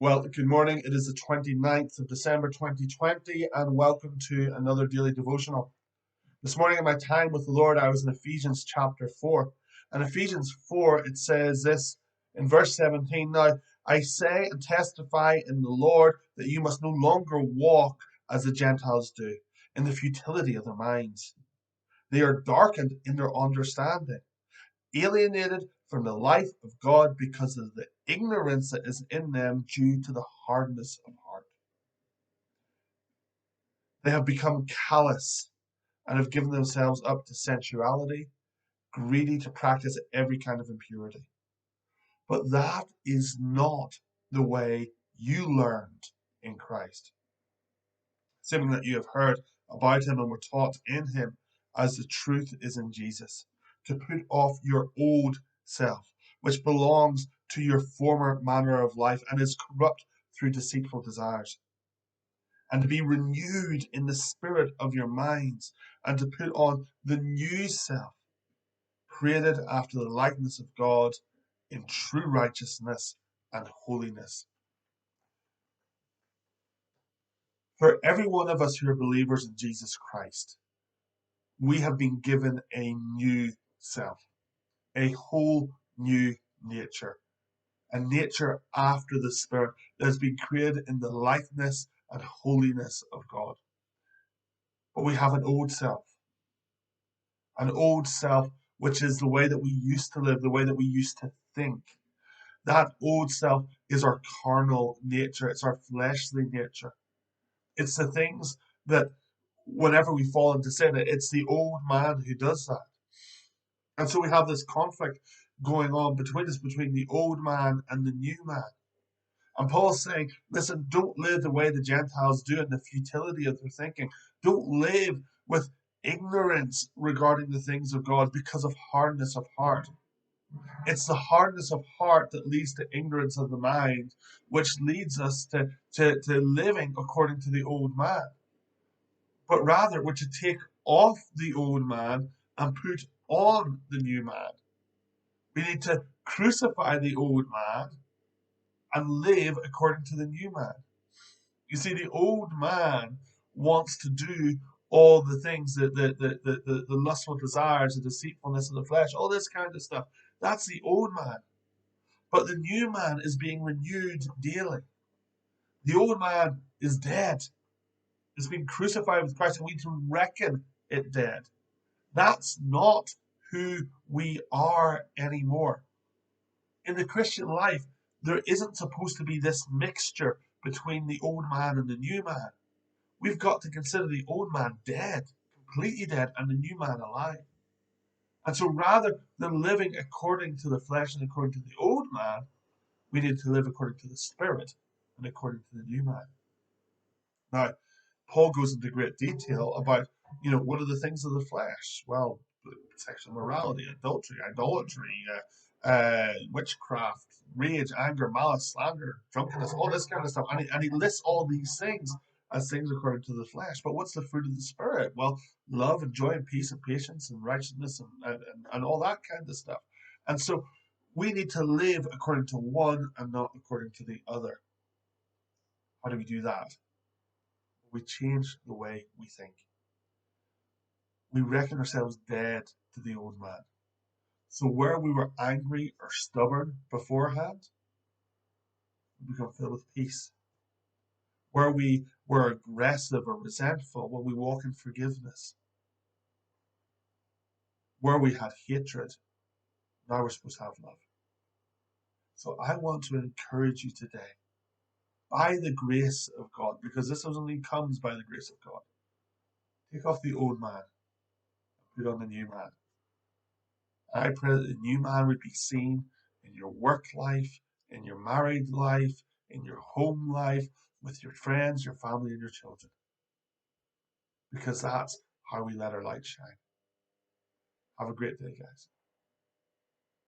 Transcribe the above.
Well, good morning. It is the 29th of December 2020, and welcome to another daily devotional. This morning, in my time with the Lord, I was in Ephesians chapter 4. And Ephesians 4, it says this in verse 17: Now I say and testify in the Lord that you must no longer walk as the Gentiles do, in the futility of their minds. They are darkened in their understanding, alienated from the life of God because of the ignorance that is in them due to the hardness of heart. They have become callous and have given themselves up to sensuality, greedy to practice every kind of impurity. But that is not the way you learned in Christ. Something that you have heard about him and were taught in him, as the truth is in Jesus, to put off your old self, which belongs to your former manner of life and is corrupt through deceitful desires, and to be renewed in the spirit of your minds, and to put on the new self, created after the likeness of God in true righteousness and holiness. For every one of us who are believers in Jesus Christ, we have been given a new self, a whole new nature, a nature after the Spirit that has been created in the likeness and holiness of God. But we have an old self, which is the way that we used to live, the way that we used to think. That old self is our carnal nature, it's our fleshly nature. It's the things that, whenever we fall into sin, it's the old man who does that. And so we have this conflict going on between us, between the old man and the new man. And Paul's saying, listen, don't live the way the Gentiles do in the futility of their thinking. Don't live with ignorance regarding the things of God because of hardness of heart. It's the hardness of heart that leads to ignorance of the mind, which leads us to living according to the old man. But rather, we're to take off the old man and put on the new man. We need to crucify the old man and live according to the new man. You see, the old man wants to do all the things, the lustful desires, the deceitfulness of the flesh, all this kind of stuff. That's the old man. But the new man is being renewed daily. The old man is dead. It's been crucified with Christ, and we need to reckon it dead. That's not who we are anymore. In the Christian life, there isn't supposed to be this mixture between the old man and the new man. We've got to consider the old man dead, completely dead, and the new man alive. And so rather than living according to the flesh and according to the old man, we need to live according to the Spirit and according to the new man. Now, Paul goes into great detail about, what are the things of the flesh? Well, sexual morality, adultery, idolatry, witchcraft, rage, anger, malice, slander, drunkenness, all this kind of stuff. And he lists all these things as things according to the flesh. But what's the fruit of the Spirit? Well, love and joy and peace and patience and righteousness and all that kind of stuff. And so we need to live according to one and not according to the other. How do we do that? We change the way we think. We reckon ourselves dead to the old man. So where we were angry or stubborn beforehand, we become filled with peace. Where we were aggressive or resentful, when we walk in forgiveness. Where we had hatred, now we're supposed to have love. So I want to encourage you today, by the grace of God, because this only comes by the grace of God, take off the old man and put on the new man. I pray that the new man would be seen in your work life, in your married life, in your home life, with your friends, your family, and your children. Because that's how we let our light shine. Have a great day, guys.